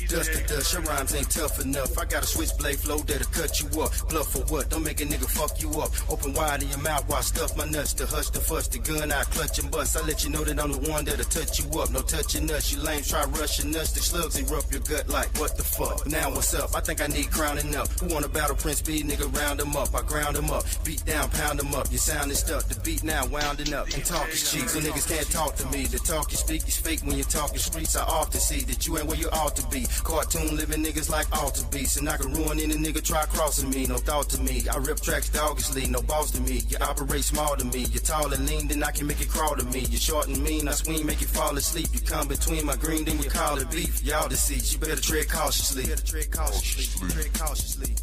Dust to dust, your rhymes ain't tough enough. I got a switchblade flow that'll cut you up. Bluff for what? Don't make a nigga fuck you up. Open wide in your mouth while I stuff my nuts. To hush the fuss, the gun I clutch and bust. I let you know that I'm the one that'll touch you up. No touching us, you lame try rushing us. The slugs erupt your gut like what the fuck. Now what's up? I think I need crowning up. Who wanna battle Prince B? Nigga round him up. I ground him up. Beat down, pound him up. Your sound is stuck. The beat now wounding up. And talk is cheap, so niggas can't talk to me. The talk you speak is fake when you're talking streets. I often see that you ain't where you ought to be. Cartoon living niggas like alter beasts, and I can ruin any nigga try crossing me. No thought to me. I rip tracks doggishly, no boss to me. You operate small to me. You're tall and lean, then I can make it crawl to me. You're short and mean, I swing, make you fall asleep. You come between my green, then you call it beef. Y'all deceased, you better tread cautiously. Tread cautiously.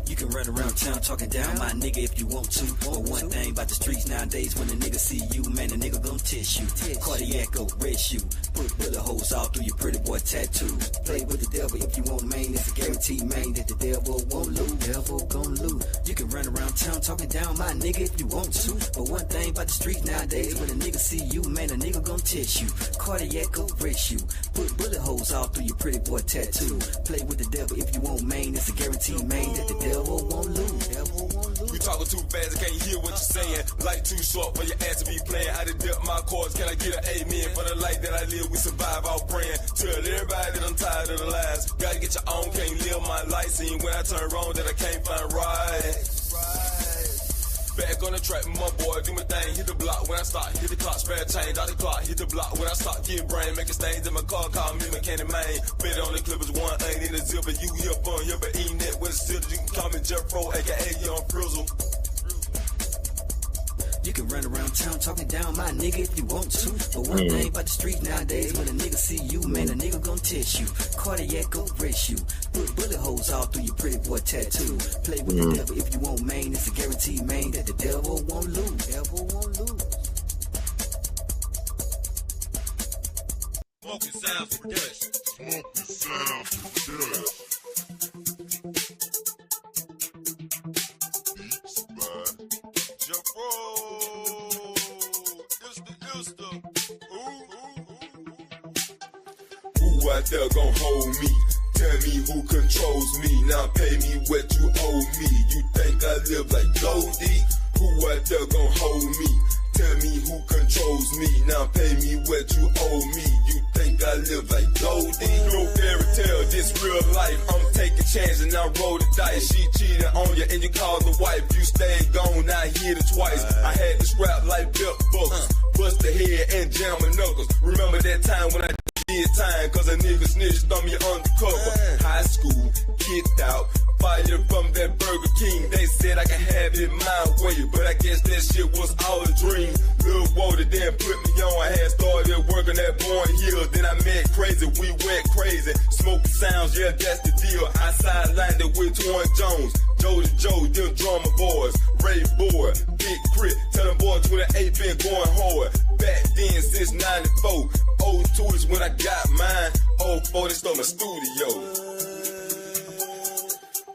You can run around town talking down my nigga if you want to. But one thing about the streets nowadays, when a nigga see you, man, a nigga gon' test you. Cardiac go, red shoe. Put bullet holes all through your pretty boy tattoo. Play with the devil if you want, man. It's a guaranteed, man, that the devil won't lose. Devil gon' lose. You can run around town talking down my nigga if you want to. But one thing about the streets nowadays, when a nigga see you, man, a nigga gon' test you. Cardiac go, red shoe. Put bullet holes all through your pretty boy tattoo. Play with the devil if you want, man. It's a guaranteed, man, that the devil won't lose. You talking too fast, I can't hear what you're saying. Light too short for your ass to be playing. I done dipped my chords, can I get an amen? For the life that I live, we survive out praying. Tell everybody that I'm tired of the lies. Gotta get your own, can't live my life. See when I turn wrong that I can't find right. Back on the track with my boy, do my thing, hit the block when I start, hit the clock, spare change, out the clock, hit the block when I start, get brain, making stains in my car, call me mechanic man. Bet on the clippers, one ain't in the zipper, you here fun, here but eating that with a sitter, you can call me Jeff Pro, aka Young Frizzle. You can run around town talking down my nigga if you want to. But one thing about the street nowadays, when a nigga see you, man, a nigga gon' test you. Cardiac go, race you. Put bullet holes all through your pretty boy tattoo. Play with the devil if you want, man. It's a guaranteed, man, that the devil won't lose. Devil won't lose. Smoking sounds production. Smoking sounds production. Who out there gon' hold me? Tell me who controls me. Now pay me what you owe me. You think I live like Goldie? Who out there gon' hold me? Tell me who controls me. Now pay me what you owe me. You think I live like Goldie? No fairy tale, this real life. I'm taking chances and I roll the dice. She cheated on you and you called the wife. You stayed gone, I hit it twice. I had to scrap like belt buckles. Bust the head and jam my knuckles. Remember that time when I did time, cause a nigga snitched on me undercover. High school, kicked out, fired from that Burger King. They said I could have it my way, but I guess that shit was all a dream. Lil' Water then put me on, I had started working at Born Hill. Then I met Crazy, we went crazy. Smoking sounds, yeah, that's the deal. I sidelined it with Twan Jones, Joe to Joe, them drummer boys. Ray Boy, Big Crit, tell them boys 28 been going hard. Back then since 94, 02 is when I got mine. 04 they stole my studio.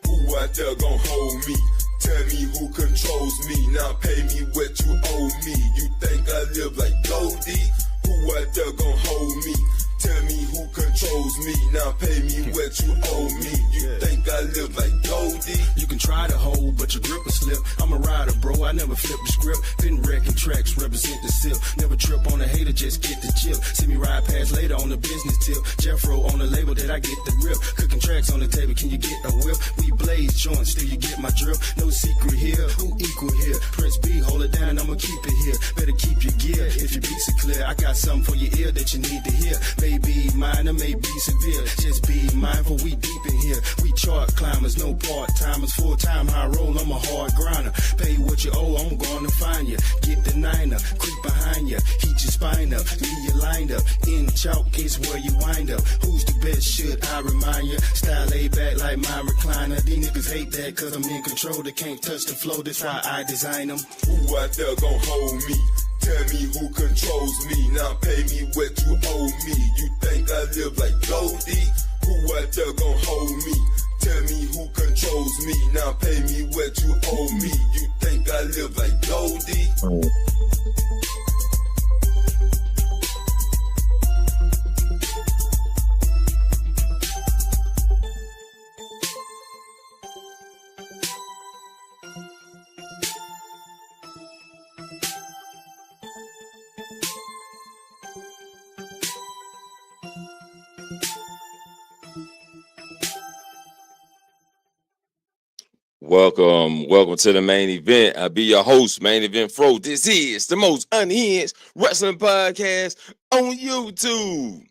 Who out there gon' hold me? Tell me who controls me. Now pay me what you owe me. You think I live like Goldie? Who out there gon' hold me? Tell me who controls me. Now pay me what you owe me. You think I live like Goldie? You can try to hold, but your grip will slip. I'm a rider, bro. I never flip the script. Been wrecking tracks, represent the sip. Never trip on a hater, just get the chip. See me ride past later on the business tip. Jeffro on the label that I get the rip. Cooking tracks on the table, can you get a whip? We blaze joints, still you get my drip. No secret here, who equal here? Prince B, hold it down, I'ma keep it here. Better keep your gear if your beats are clear. I got something for your ear that you need to hear. Maybe minor, maybe severe. Just be mindful, we deep in here. We chart climbers, no part-timers. Full-time high roll, I'm a hard grinder. Pay what you owe, I'm gonna find you. Get the niner, creep behind you. Heat your spine up, leave you lined up. In chalk is where you wind up. Who's the best, should I remind you? Style laid back like my recliner. These niggas hate that cause I'm in control. They can't touch the flow, that's why I design them. Who out there gon' hold me? Tell me who controls me. Now pay me what you owe me. You think I live like Goldie? Who out there gon' hold me? Tell me who controls me. Now pay me what you owe me. You think I live like Goldie? Welcome to the main event. I'll be your host, Main Event Fro. This is the most unhinged wrestling podcast on YouTube.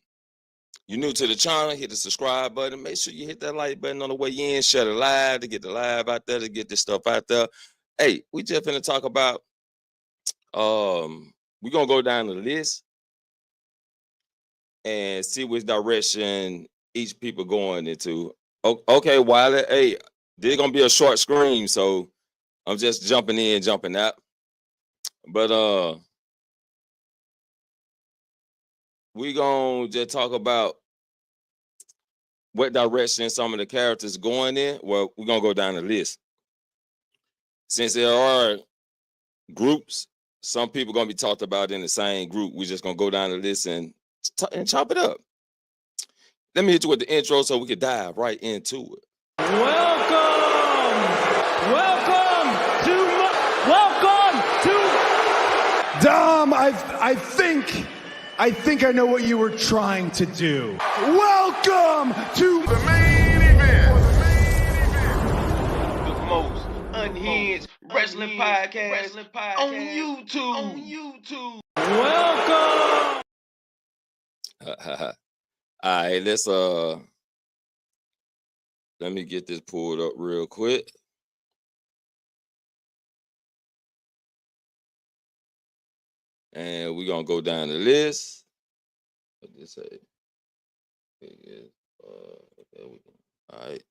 You're new to the channel, hit the subscribe button. Make sure you hit that like button on the way in. Share the live to get the live out there, to get this stuff out there. Hey, we just finna talk about, we're gonna go down the list and see which direction each people going into. Okay, Wiley, hey, this is gonna be a short screen, so I'm just jumping in, jumping out. But we gonna just talk about what direction some of the characters going in. Well, we're gonna go down the list. Since there are groups, some people gonna be talked about in the same group. We're just gonna go down the list and chop it up. Let me hit you with the intro so we can dive right into it. Welcome to Dom. I think I know what you were trying to do. Welcome to The main event. The most unhinged wrestling podcast on YouTube. welcome. All right, let's let me get this pulled up real quick. And we're gonna go down the list. What did it say? Okay, all right.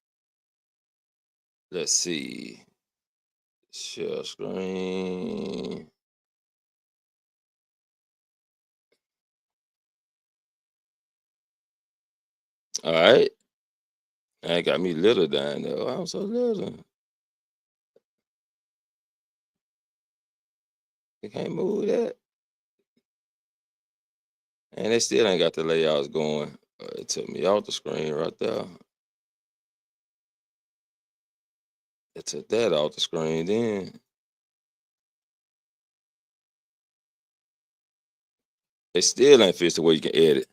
Let's see. Share screen. All right. That got me little down there. I'm so little. You can't move that. And they still ain't got the layouts going. It took me off the screen right there. It took that off the screen then. They still ain't fixed the way you can edit.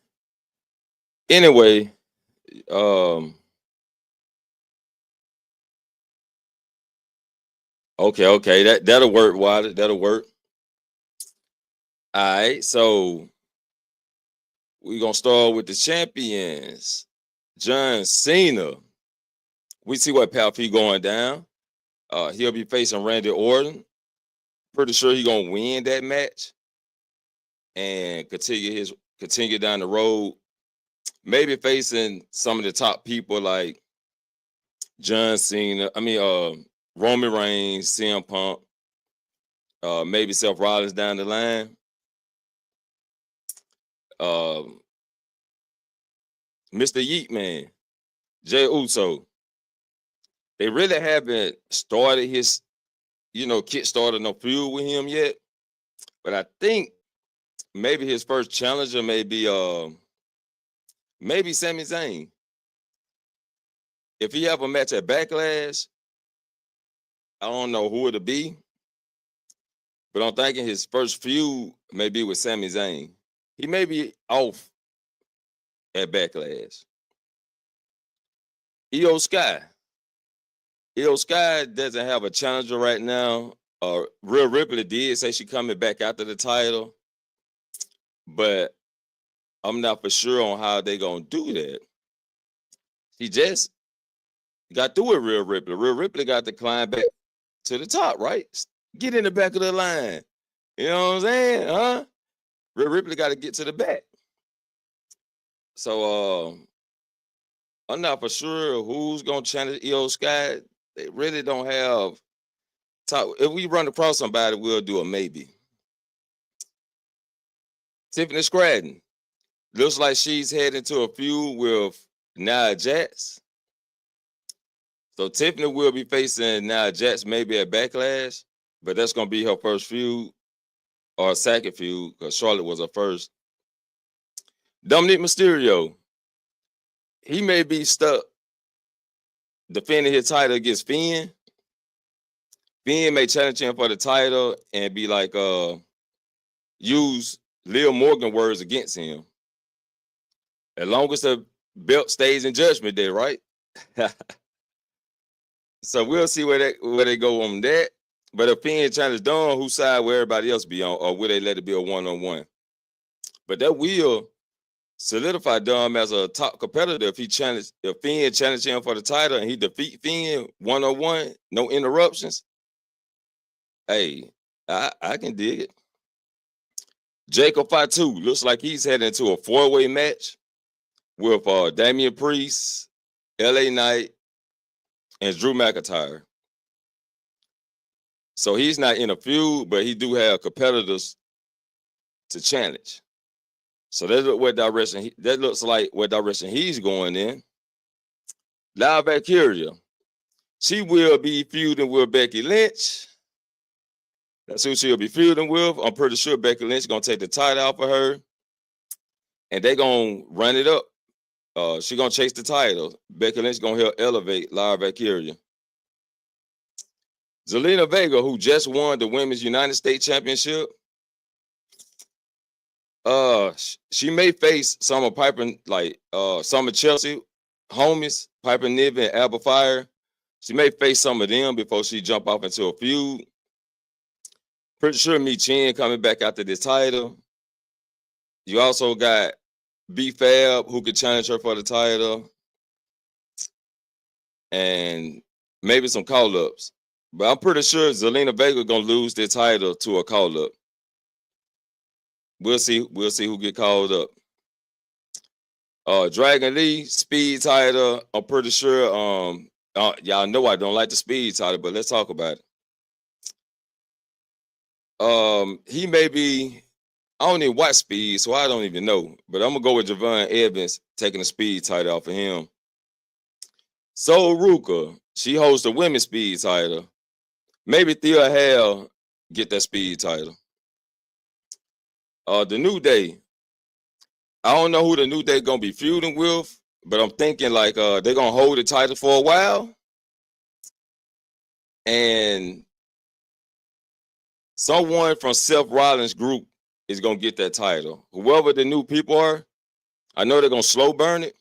Anyway, okay, that'll work, Wiley. That'll work. All right, so we're gonna start with the champions. John Cena. We see what path he going down. He'll be facing Randy Orton. Pretty sure he's gonna win that match and continue down the road. Maybe facing some of the top people like John Cena. Roman Reigns, CM Punk, maybe Seth Rollins down the line. Mr. Yeet Man, Jey Uso. They really haven't started his, kick-started no feud with him yet. But I think maybe his first challenger may be maybe Sami Zayn. If he have a match at Backlash, I don't know who it'll be. But I'm thinking his first feud may be with Sami Zayn. He may be off at Backlash. Io Sky. Io Sky doesn't have a challenger right now. Rhea Ripley did say she coming back after the title, but I'm not for sure on how they gonna do that. She just got through with Rhea Ripley. Rhea Ripley got to climb back to the top, right? Get in the back of the line. You know what I'm saying? Huh? Rhea Ripley got to get to the back. So I'm not for sure who's gonna challenge Io Sky. They really don't have top. If we run across somebody, we'll do a maybe. Tiffany Stratton. Looks like she's heading to a feud with Nia Jax. So Tiffany will be facing Nia Jax maybe at Backlash, but that's going to be her first feud or second feud because Charlotte was her first. Dominic Mysterio. He may be stuck defending his title against Finn. Finn may challenge him for the title and be like, use Liv Morgan words against him. As long as the belt stays in Judgment Day, right? So we'll see where they go on that. But if Finn challenge Dawn, whose side will everybody else be on, or will they let it be a one-on-one? But that will solidify Dawn as a top competitor if Finn challenge him for the title and he defeat Finn one-on-one, no interruptions. Hey, I can dig it. Jacob Fatu looks like he's heading into a 4-way match with Damian Priest, LA Knight, and Drew McIntyre. So he's not in a feud, but he do have competitors to challenge. So that looks like what direction he's going in. Live Valkyria, she will be feuding with Becky Lynch. That's who she'll be feuding with. I'm pretty sure Becky Lynch is gonna take the title off of her, and they gonna run it up. She gonna chase the title. Becky Lynch gonna help elevate Live Valkyria. Zelina Vega, who just won the Women's United States Championship, she may face some of Piper, some of Chelsea homies, Piper Niven and Alba Fire. She may face some of them before she jump off into a feud. Pretty sure Mi Chen coming back after this title. You also got B-Fab, who could challenge her for the title. And maybe some call-ups. But I'm pretty sure Zelina Vega gonna lose their title to a call-up. We'll see who get called up. Dragon Lee, speed title. I'm pretty sure. Y'all know I don't like the speed title, but let's talk about it. He may be. I don't even watch speed, so I don't even know. But I'm gonna go with Javon Evans taking the speed title off of him. Sol Ruka, she holds the women's speed title. Maybe Thea Hale get that speed title. The New Day. I don't know who the New Day gonna be feuding with, but I'm thinking like they're gonna hold the title for a while. And someone from Seth Rollins' group is gonna get that title. Whoever the new people are, I know they're gonna slow burn it.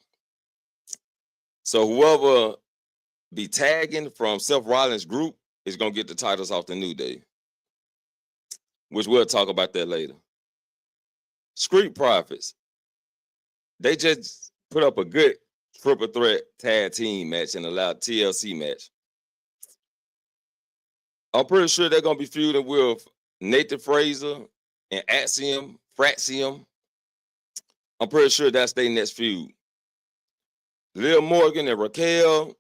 So whoever be tagging from Seth Rollins' group is gonna get the titles off the New Day, which we'll talk about that later. Street Profits, they just put up a good triple threat tag team match and a loud TLC match. I'm pretty sure they're gonna be feuding with Nathan Fraser and Axiom, Fraxium. I'm pretty sure that's their next feud. Liv Morgan and Raquel.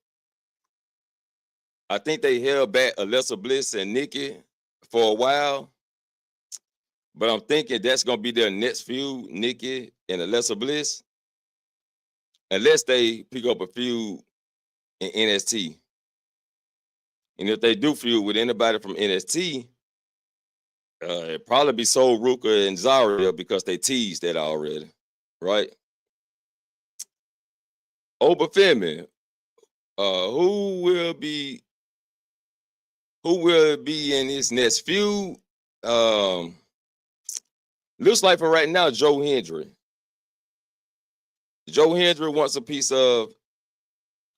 I think they held back Alexa Bliss and Nikki for a while. But I'm thinking that's going to be their next feud, Nikki and Alexa Bliss. Unless they pick up a feud in NXT. And if they do feud with anybody from NXT, it'd probably be Sol Ruka and Zarya because they teased that already, right? Obafemi, who will be in his next feud? Looks like for right now, Joe Hendry. Joe Hendry wants a piece of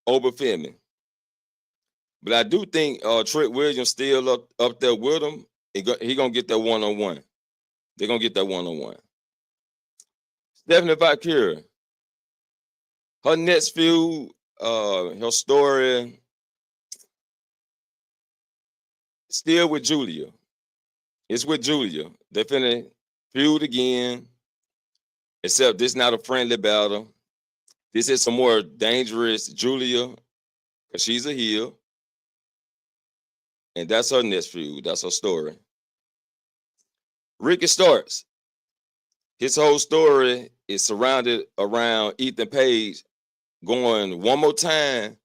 Obafemi. But I do think Trick Williams still up there with him. He going to get that one-on-one. They're going to get that one-on-one. Stephanie Valkyrie. Her next feud, her story, still with Julia. It's with Julia. They're finna feud again, except this not a friendly battle. This is some more dangerous Julia, because she's a heel. And that's her next feud. That's her story. Ricky Starks. His whole story is surrounded around Ethan Page going one more time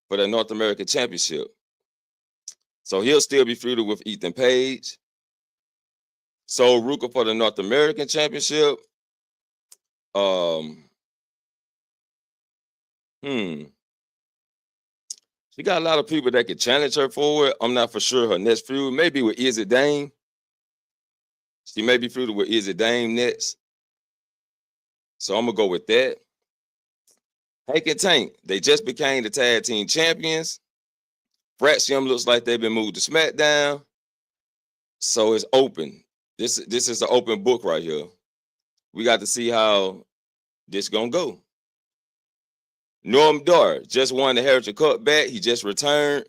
for the North American Championship. So he'll still be feuded with Ethan Page. Sol Ruka for the North American Championship. She got a lot of people that could challenge her for it. I'm not for sure her next feud. Maybe with Izzy Dame. She may be feuded with Izzy Dame next. So I'm going to go with that. Hank and Tank, they just became the tag team champions. Fraxium looks like they've been moved to SmackDown. So it's open. This is an open book right here. We got to see how this gonna go. Norm Dar just won the Heritage Cup back. He just returned,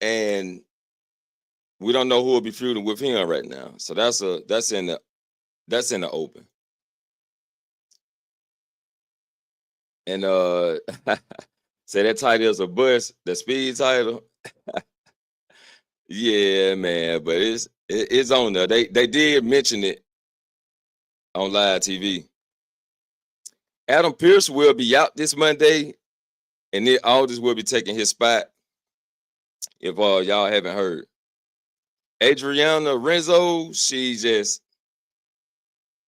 and we don't know who will be feuding with him right now. So that's in the open. And say that title is a bust, the speed title. Yeah, man, but it's on there. They did mention it on live TV. Adam Pearce will be out this Monday, and Nick Aldis will be taking his spot. If y'all haven't heard, Adriana Renzo, she's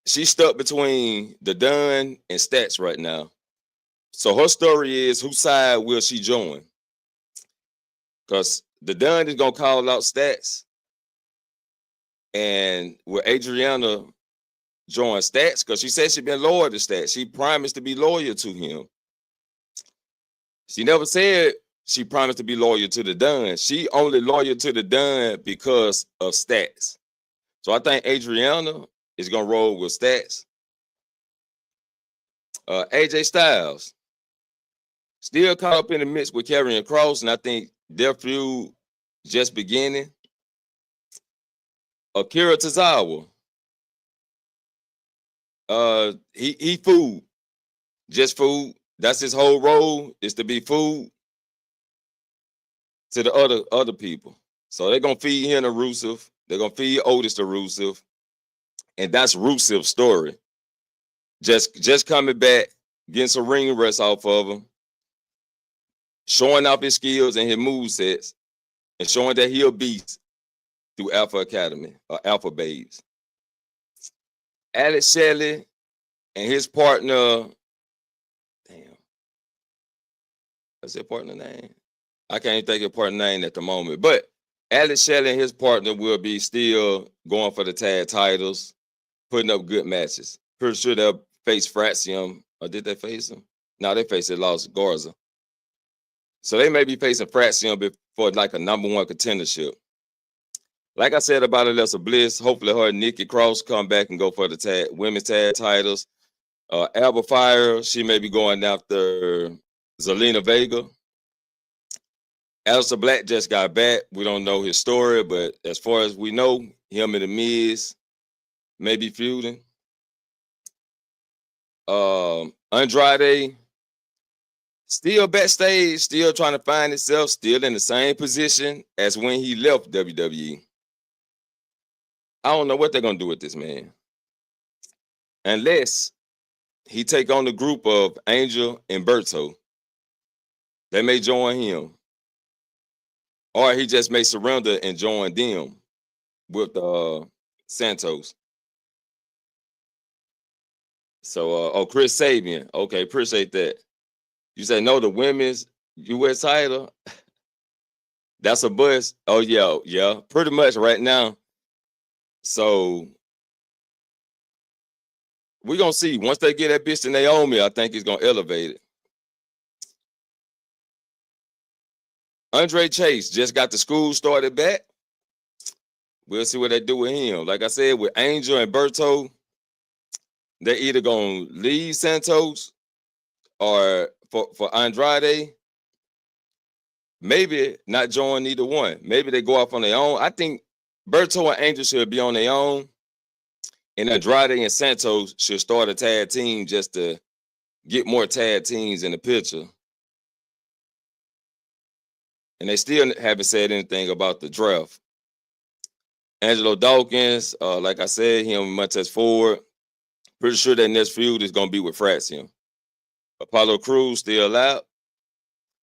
stuck between the Dunn and Stats right now. So her story is, whose side will she join? Because the Dunn is gonna call out Stats, and will Adriana join Stats? Because she said she's been loyal to Stats. She promised to be loyal to him. She never said she promised to be loyal to the Dunn. She only loyal to the Dunn because of Stats. So I think Adriana is gonna roll with Stats. AJ Styles still caught up in the mix with Karrion Kross, and I think their feud just beginning. Akira Tozawa, he food, just food. That's his whole role, is to be food to the other people. So they're gonna feed him to Rusev. They're gonna feed Otis to Rusev, and that's Rusev's story. Just coming back, getting some ring rest off of him, showing off his skills and his movesets, and showing that he'll beast through Alpha Academy or Alpha Babes. Alex Shelley and his partner, what's their partner name? I can't think of partner name at the moment, but Alex Shelley and his partner will be still going for the tag titles, putting up good matches. Pretty sure they'll face Fraxium, or did they face him? No, they faced it, lost Garza. So they may be facing Fraxium for like a number one contendership. Like I said about Alexa Bliss, hopefully her and Nikki Cross come back and go for the women's tag titles. Alba Fire, she may be going after Zelina Vega. Aleister Black just got back. We don't know his story, but as far as we know, him and The Miz may be feuding. Andrade, still backstage, still trying to find himself, still in the same position as when he left WWE. I don't know what they're going to do with this man. Unless he take on the group of Angel and Berto. They may join him. Or he just may surrender and join them with Santos. So, Chris Sabian. Okay, appreciate that. You say, no, the women's U.S. title? That's a buzz. Oh, yeah, pretty much right now. So, we're going to see. Once they get that bitch to Naomi, I think he's going to elevate it. Andre Chase just got the school started back. We'll see what they do with him. Like I said, with Angel and Berto, they're either going to leave Santos or for Andrade, maybe not join either one. Maybe they go off on their own. I think Berto and Angel should be on their own, and Andrade and Santos should start a tag team just to get more tag teams in the picture. And they still haven't said anything about the draft. Angelo Dawkins, like I said, him and Montez Ford, pretty sure that next feud is going to be with Fraxium. Apollo Crews still out.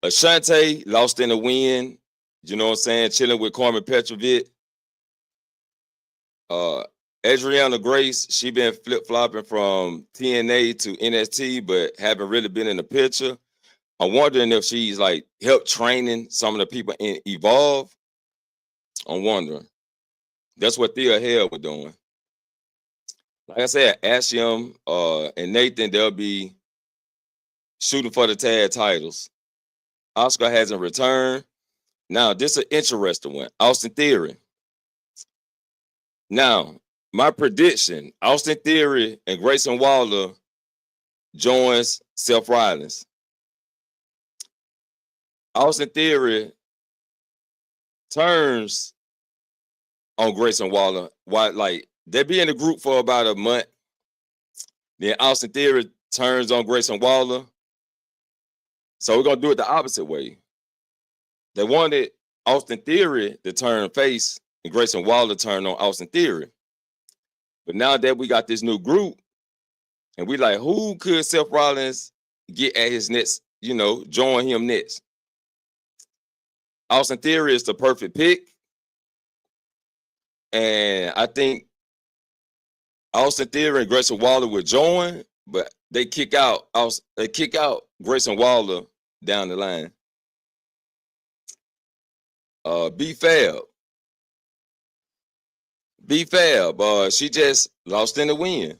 Ashante lost in the win. You know what I'm saying? Chilling with Carmen Petrovic. Adriana Grace, she been flip-flopping from TNA to NXT, but haven't really been in the picture. I'm wondering if she's like helped training some of the people in Evolve. I'm wondering. That's what Thea Hale was doing. Like I said, Ashium and Nathan, they'll be shooting for the tag titles. Oscar hasn't returned. Now, this is an interesting one. Austin Theory. Now, my prediction, Austin Theory and Grayson Waller joins Seth Rollins. Austin Theory turns on Grayson Waller. Like, they be in the group for about a month. Then Austin Theory turns on Grayson Waller. So we're going to do it the opposite way. They wanted Austin Theory to turn face and Grayson Waller turn on Austin Theory. But now that we got this new group, and we like, who could Seth Rollins get at his next, join him next? Austin Theory is the perfect pick. And I think Austin Theory and Grayson Waller would join, but they kick out Grayson Waller down the line. B-Fab, she just lost in the win.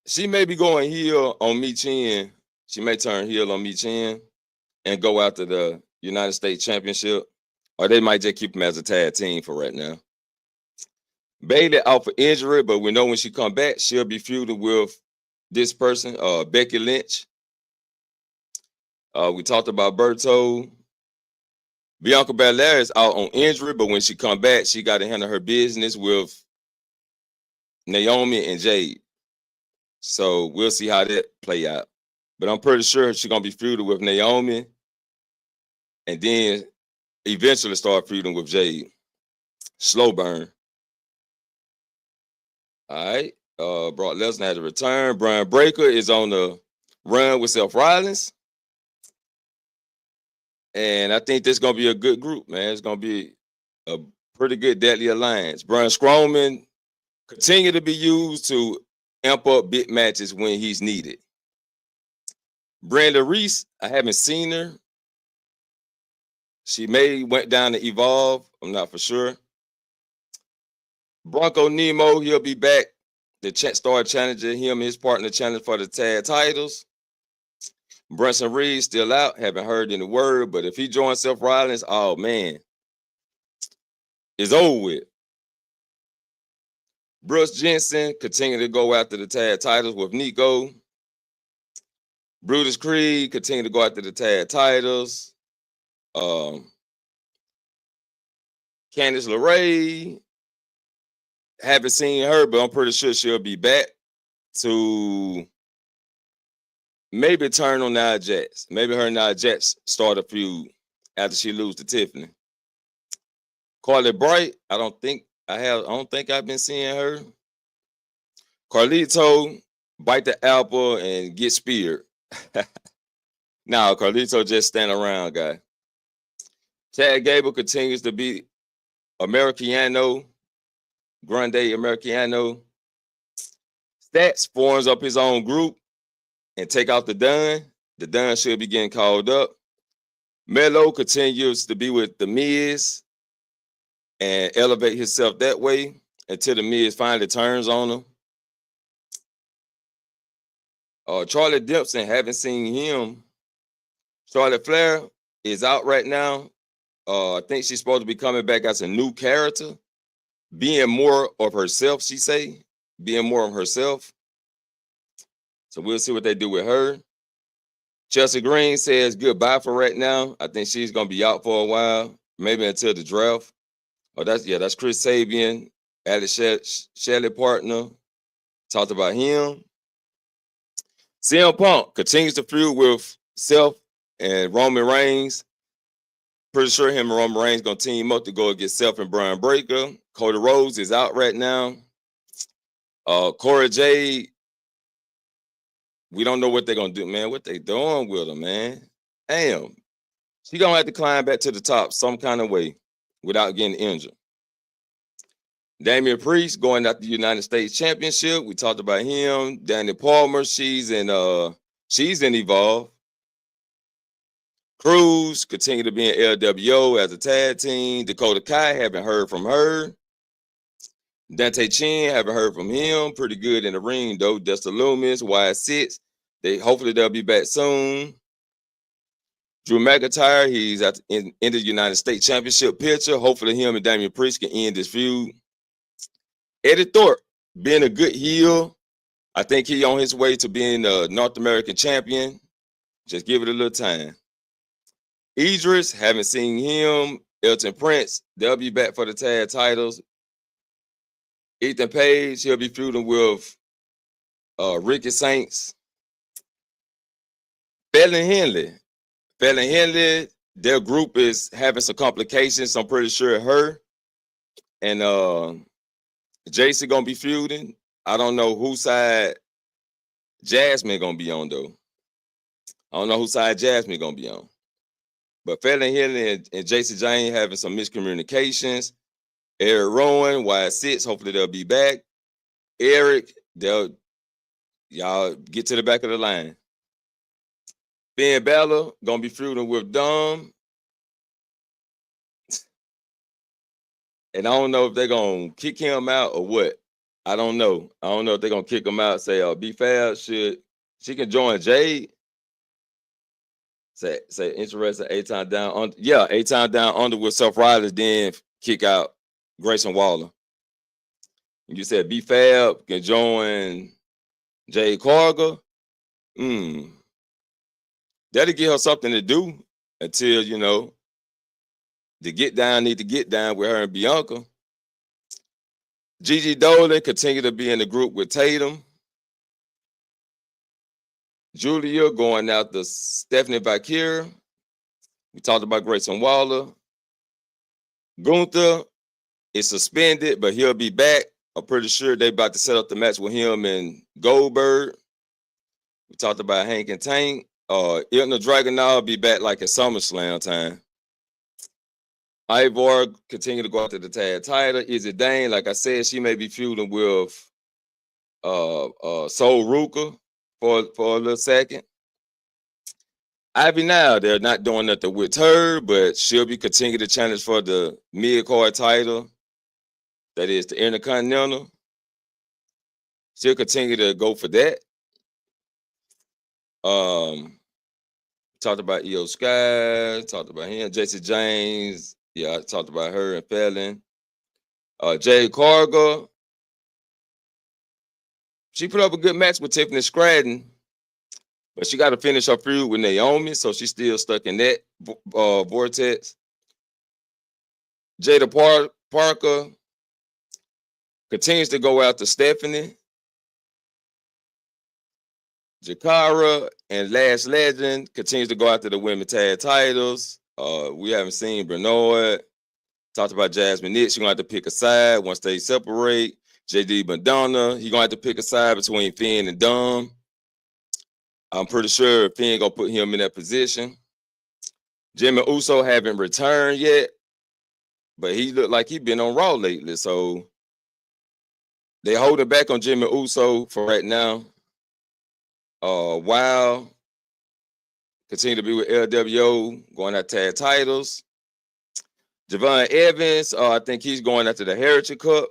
She may be going heel on Michin. She may turn heel on Michin and go after the United States Championship, or they might just keep him as a tag team for right now. Bayley out for injury, but we know when she come back, she'll be feuding with this person, Becky Lynch. We talked about Berto. Bianca Belair is out on injury, but when she come back, she got to handle her business with Naomi and Jade. So we'll see how that play out. But I'm pretty sure she's going to be feuding with Naomi and then eventually start feuding with Jade. Slow burn. All right. Brock Lesnar had to return. Brian Breaker is on the run with Seth Rollins. And I think this is going to be a good group, man. It's going to be a pretty good deadly alliance. Braun Strowman continue to be used to amp up big matches when he's needed. Brenda Reese, I haven't seen her. She went down to Evolve. I'm not for sure. Bronco Nemo, he'll be back. The star challenger, him and his partner challenge for the tag titles. Bronson Reed still out. Haven't heard any word, but if he joins Seth Rollins, oh man, it's over with. Bruce Jensen continue to go after the tag titles with Nico. Brutus Creed continue to go after the tag titles. Candice LeRae, haven't seen her, but I'm pretty sure she'll be back to maybe turn on Nia Jax. Maybe her and Nia Jax start a feud after she loses to Tiffany. Carly Bright, I don't think I've been seeing her. Carlito, bite the apple and get speared. Now, Carlito just stand around, guy. Chad Gable continues to be Americano, Grande Americano. Stats forms up his own group and take out the Dunn. The Dunn should be getting called up. Melo continues to be with the Miz and elevate himself that way until the Miz finally turns on him. Charlie Dempsey, haven't seen him. Charlotte Flair is out right now. I think she's supposed to be coming back as a new character, being more of herself, she say, being more of herself. So we'll see what they do with her. Chelsea Green says goodbye for right now. I think she's going to be out for a while, maybe until the draft. Oh, that's Chris Sabian, Alex Shelley partner. Talked about him. CM Punk continues to feud with Seth and Roman Reigns. Pretty sure him and Roman Reigns going to team up to go against Seth and Brian Breaker. Cody Rhodes is out right now. Cora Jade, we don't know what they're going to do, man. What they doing with her, man? Damn. She going to have to climb back to the top some kind of way without getting injured. Damian Priest going after the United States Championship. We talked about him. Danny Palmer, she's in Evolve. Cruz continue to be in LWO as a tag team. Dakota Kai, haven't heard from her. Dante Chen, haven't heard from him. Pretty good in the ring, though. Dexter Lumis, Y6. Hopefully they'll be back soon. Drew McIntyre, he's in the United States Championship picture. Hopefully him and Damian Priest can end this feud. Eddie Thorpe, being a good heel. I think he on his way to being a North American champion. Just give it a little time. Idris, haven't seen him. Elton Prince, they'll be back for the tag titles. Ethan Page, he'll be feuding with Ricky Saints. Fallon Henley, their group is having some complications. I'm pretty sure her and Jason gonna be feuding. I don't know whose side Jasmine gonna be on though. I don't know whose side Jasmine gonna be on. But Fallon Henley and Jason Jane having some miscommunications. Eric Rowan, Y6, hopefully they'll be back. Eric, y'all get to the back of the line. Finn Balor gonna be feuding with Dom. And I don't know if they're gonna kick him out or what. I don't know. I don't know if they're gonna kick him out, say, B-Fab she can join Jade. Say interested 8 times down under. Yeah, 8 times down under with Seth Rollins, then kick out Grayson Waller. You said B-Fab can join Jade Cargill. That'll give her something to do until, the get down need to get down with her and Bianca. Gigi Dolan continue to be in the group with Tatum. Julia going out to Stephanie Valkyria. We talked about Grayson Waller. Gunther is suspended, but he'll be back. I'm pretty sure they about to set up the match with him and Goldberg. We talked about Hank and Tank. Ilya Dragunov will be back like at SummerSlam time. Ivor continue to go after the tag title. Izzy Dane, like I said, she may be feuding with Sol Ruka for a little second. Ivy now, they're not doing nothing with her, but she'll be continuing to challenge for the mid-card title. That is the Intercontinental. She'll continue to go for that. Talked about Io Sky, talked about him, Jesse James. Yeah, I talked about her and Fallon. Jade Cargill. She put up a good match with Tiffany Stratton, but she got to finish her feud with Naomi, so she's still stuck in that vortex. Jada Parker continues to go out to Stephanie. Jakara and Lash Legend continues to go after the women tag titles. We haven't seen Bernard. Talked about Jasmine Nick. She's going to have to pick a side once they separate. JD Madonna, he's going to have to pick a side between Finn and Dom. I'm pretty sure Finn going to put him in that position. Jimmy Uso haven't returned yet, but he looked like he's been on Raw lately. So they holding back on Jimmy Uso for right now. Wow. Continue to be with LWO, going at tag titles. Javon Evans, I think he's going after the Heritage Cup.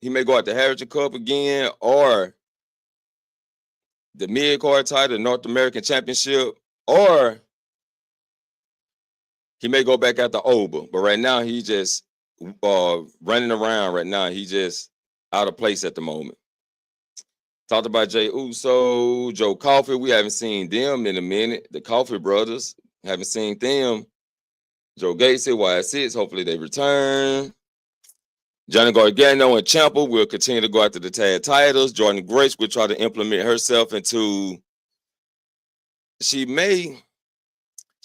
He may go at the Heritage Cup again, or the mid-card title, the North American Championship, or he may go back at the Oba. But right now, he just running around right now. He just out of place at the moment. Talked about Jey Uso, Joe Coffey. We haven't seen them in a minute. The Coffey brothers, haven't seen them. Joe Gacy, Y6, hopefully they return. Johnny Gargano and Ciampa will continue to go after the tag titles. Jordan Grace will try to implement herself into. She may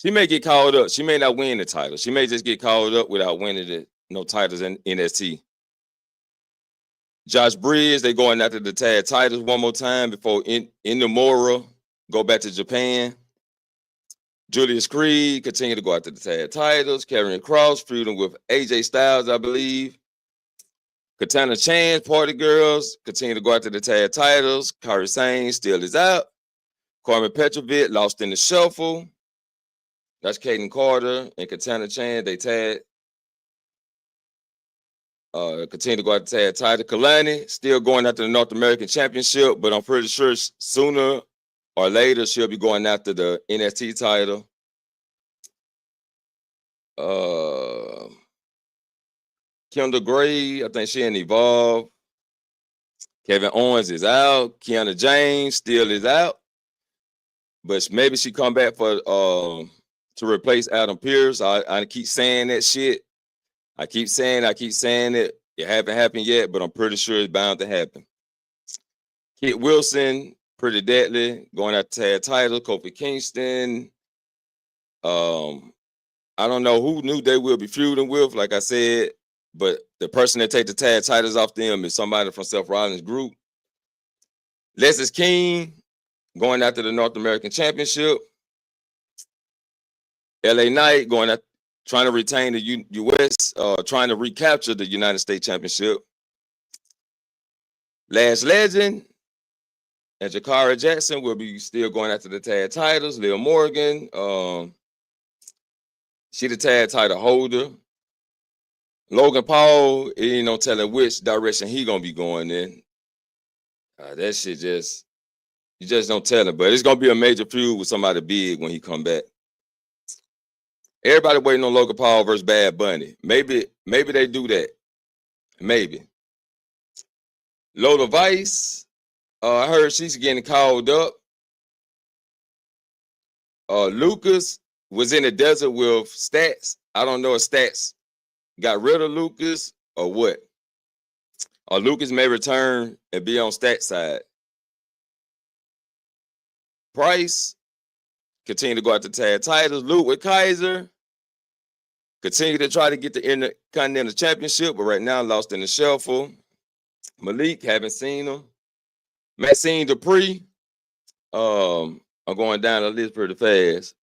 get called up. She may not win the title. She may just get called up without winning no titles in NXT. Josh Bridges, they going after the tag titles one more time before Inamura go back to Japan. Julius Creed continue to go after the tag titles. Karrion Kross feuding with AJ Styles, I believe. Katana Chance, Party Girls, continue to go after the tag titles. Kairi Sane still is out. Carmen Petrovic lost in the shuffle. That's Kaden Carter and Katana Chance. They tag. Continue to go after the tag title. Kalani still going after the North American Championship, but I'm pretty sure sooner or later she'll be going after the NXT title. Kendall Gray, I think she ain't Evolve. Kevin Owens is out. Kiana James still is out. But maybe she come back for to replace Adam Pearce. I keep saying that shit. I keep saying it. It haven't happened yet, but I'm pretty sure it's bound to happen. Kit Wilson, pretty deadly, going after tag title. Kofi Kingston. I don't know who knew they will be feuding with, like I said, but the person that take the tag titles off them is somebody from Seth Rollins' group. Lexis King going after the North American Championship. LA Knight going at trying to retain the U.S., trying to recapture the United States Championship. Lash Legend and Jakara Jackson will be still going after the tag titles. Liv Morgan, she the tag title holder. Logan Paul, ain't no telling which direction he gonna be going in. That shit you just don't tell him. But it's gonna be a major feud with somebody big when he come back. Everybody waiting on Logan Paul versus Bad Bunny. Maybe they do that. Maybe. Lola Vice, I heard she's getting called up. Lucas was in the desert with Stats. I don't know if Stats got rid of Lucas or what. Or Lucas may return and be on Stats' side. Price continue to go after tag titles. Ludwig Kaiser continue to try to get the Intercontinental Championship, but right now lost in the shuffle. Malik, haven't seen him. Maxine Dupree, I'm going down the list pretty fast.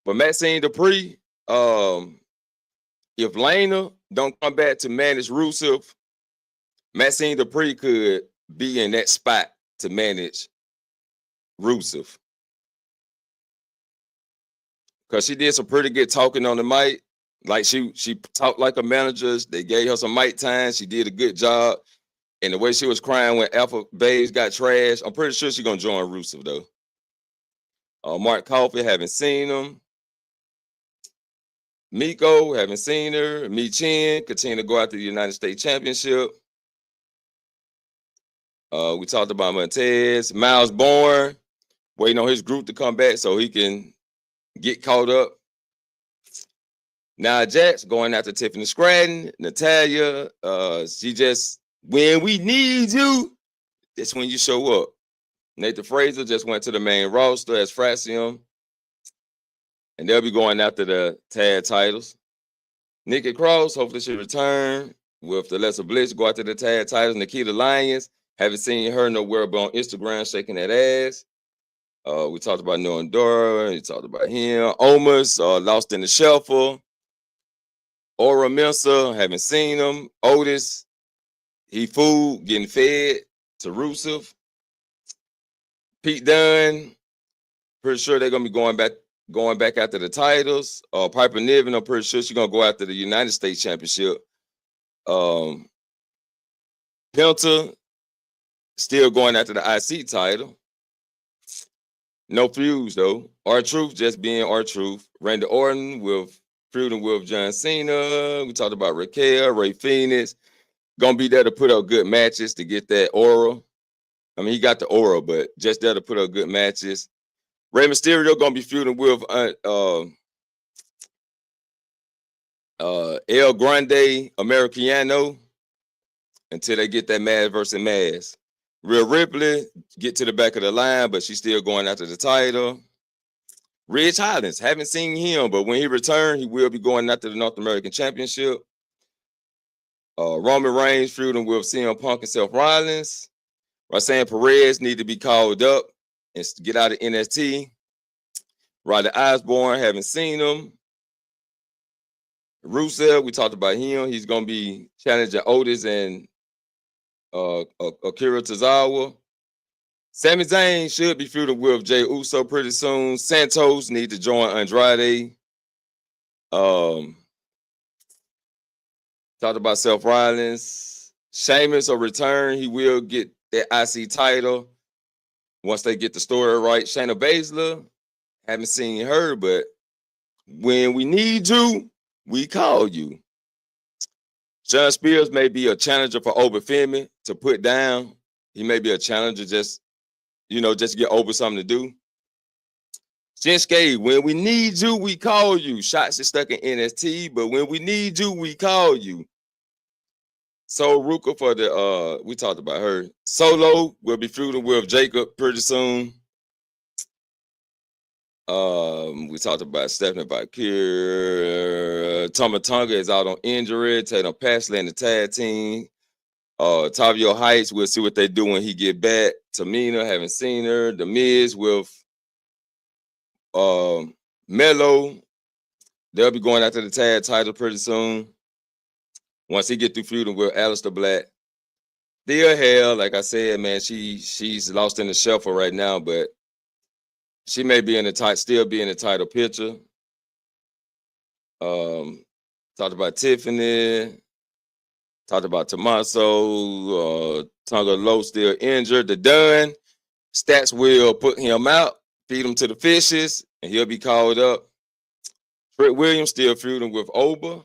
But Maxine Dupree, if Lana don't come back to manage Rusev, Maxine Dupree could be in that spot to manage Rusev. Because she did some pretty good talking on the mic. Like she talked like a manager. They gave her some mic time. She did a good job. And the way she was crying when Alpha Babes got trashed, I'm pretty sure she's going to join Rusev, though. Mark Coffey, haven't seen him. Miko, haven't seen her. Mi Chin, continue to go after the United States Championship. We talked about Montez. Miles Bourne, waiting on his group to come back so he can get caught up. Nia Jax going after Tiffany Stratton. Natalia, she just, when we need you, that's when you show up. Nathan Fraser just went to the main roster as Frasium. And they'll be going after the tag titles. Nikki Cross, hopefully she'll return with the Alexa Bliss, go after the tag titles. Nikita Lyons, haven't seen her nowhere but on Instagram shaking that ass. We talked about Noam Dora. We talked about him. Omos, lost in the shuffle. Ora Mensa, haven't seen him. Otis, he fooled, getting fed to Rusev. Pete Dunne, pretty sure they're gonna be going back after the titles. Piper Niven, I'm pretty sure she's gonna go after the United States Championship. Penta still going after the IC title. No fuse though. R-Truth just being R-Truth. Randy Orton with feuding with John Cena. We talked about Raquel, Ray Phoenix. Gonna be there to put up good matches to get that aura. I mean, he got the aura, but just there to put up good matches. Rey Mysterio gonna be feuding with El Grande Americano until they get that Maz versus Maz. Rhea Ripley get to the back of the line, but she's still going after the title. Ridge Holland, haven't seen him, but when he returns, he will be going after the North American Championship. Roman Reigns feuding with CM Punk and Seth Rollins. Roxanne Perez need to be called up and get out of NXT. Roddy Osborne, haven't seen him. Rusev, we talked about him. He's going to be challenging Otis and Akira Tozawa. Sami Zayn should be feuding with Jey Uso pretty soon. Santos need to join Andrade. Talked about Seth Rollins. Sheamus will return. He will get that IC title once they get the story right. Shayna Baszler, haven't seen her, but when we need you, we call you. Shawn Spears may be a challenger for Oba Femi to put down. He may be a challenger just to get over something to do. Shinsuke, when we need you, we call you. Shots is stuck in NXT, but when we need you, we call you. So Ruka for the we talked about her. Solo will be feuding with Jacob pretty soon. We talked about Stephanie Bakir. Tama Tonga is out on injury. Tatum Paxley in the tag team. Tavio Heights, we'll see what they do when he get back. Tamina, haven't seen her. The Miz with Melo. They'll be going after the tag title pretty soon. Once he get through feuding with Aleister Black. Thea Hale, like I said, man, she's lost in the shuffle right now, but she may be still be in the title picture. Talked about Tiffany. Talked about Tommaso. Tonga Low still injured. The Dunn. Stats will put him out, feed him to the fishes, and he'll be called up. Trick Williams still feuding with Oba.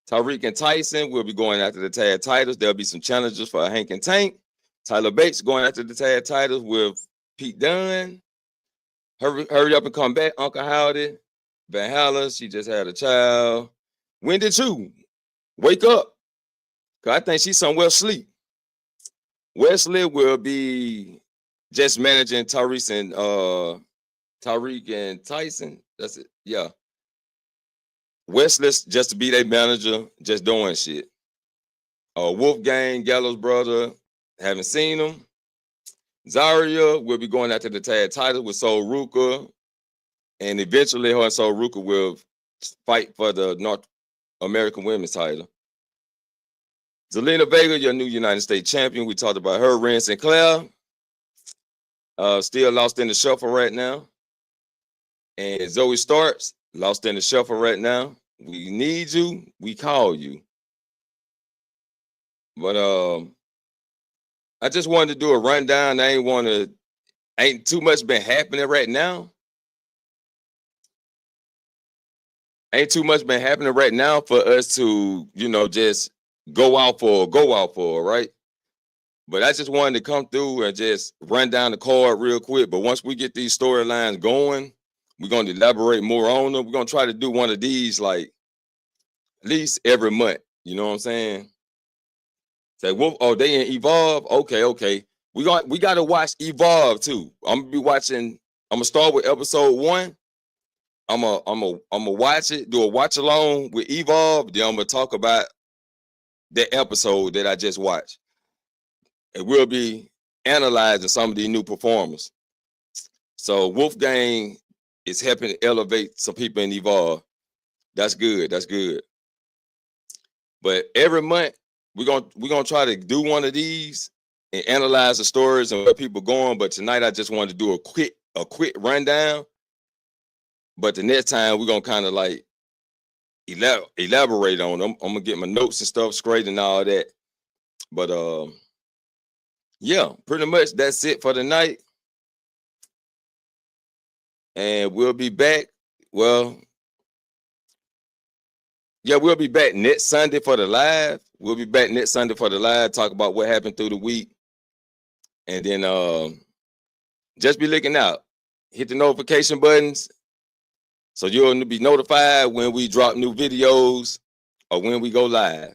Tariq and Tyson will be going after the tag titles. There'll be some challenges for Hank and Tank. Tyler Bates going after the tag titles with Pete Dunne. Hurry up and come back, Uncle Howdy. Van Halen, she just had a child. When did you wake up? Because I think she's somewhere asleep. Wesley will be just managing Tariq and Tyson. That's it. Yeah. Wesley's just to be their manager, just doing shit. Wolfgang, Gallows brother, haven't seen him. Zarya will be going after the tag title with Sol Ruka. And eventually her and Sol Ruka will fight for the North American Women's title. Zelina Vega, your new United States champion. We talked about her. Ren Sinclair. Still lost in the shuffle right now. And Zoe Starks, lost in the shuffle right now. We need you, we call you. But I just wanted to do a rundown. Ain't too much been happening right now. Ain't too much been happening right now for us to, just go out for, right? But I just wanted to come through and just run down the card real quick. But once we get these storylines going, we're going to elaborate more on them. We're going to try to do one of these like at least every month. You know what I'm saying? Say, well, they in Evolve? Okay. We got to watch Evolve too. I'm going to start with episode 1. I'm going to watch it, do a watch along with Evolve. Then I'm going to talk about the episode that I just watched. And we'll be analyzing some of these new performers. So Wolfgang is helping to elevate some people in Evolve. That's good. But every month we're gonna try to do one of these and analyze the stories and where people going. But tonight I just wanted to do a quick rundown. But the next time we're gonna kind of like elaborate on them. I'm gonna get my notes and stuff straight and all that. But yeah, pretty much that's it for tonight. And we'll be back. Well, yeah, we'll be back next Sunday for the live. Talk about what happened through the week. And then just be looking out. Hit the notification buttons so you'll be notified when we drop new videos or when we go live.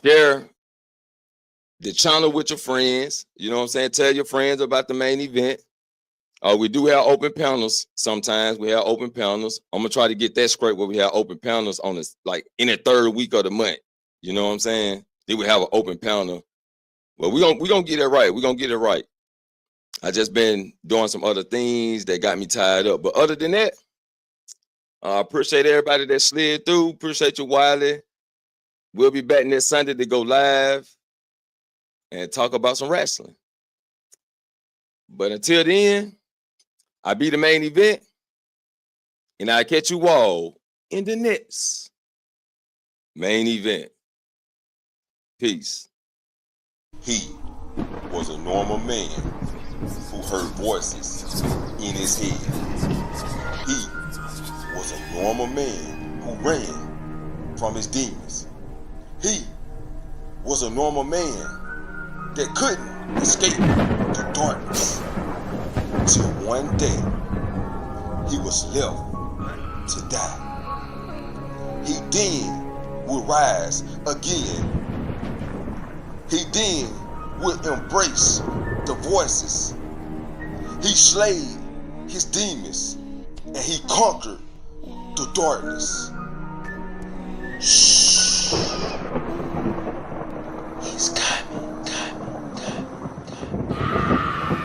Share the channel with your friends. You know what I'm saying? Tell your friends about the main event. We do have open panels sometimes. We have open panels. I'm going to try to get that straight where we have open panels on this, like in the third week of the month. You know what I'm saying? Then we have an open panel. Well, we're gonna get it right. We're going to get it right. I just been doing some other things that got me tied up. But other than that, I appreciate everybody that slid through. Appreciate you, Wiley. We'll be back next Sunday to go live and talk about some wrestling. But until then, I'll be the main event, and I'll catch you all in the next main event. Peace. He was a normal man who heard voices in his head. He was a normal man who ran from his demons. He was a normal man that couldn't escape the darkness till one day he was left to die. He then would rise again. He then would embrace the voices. He slayed his demons and he conquered the darkness. Shh.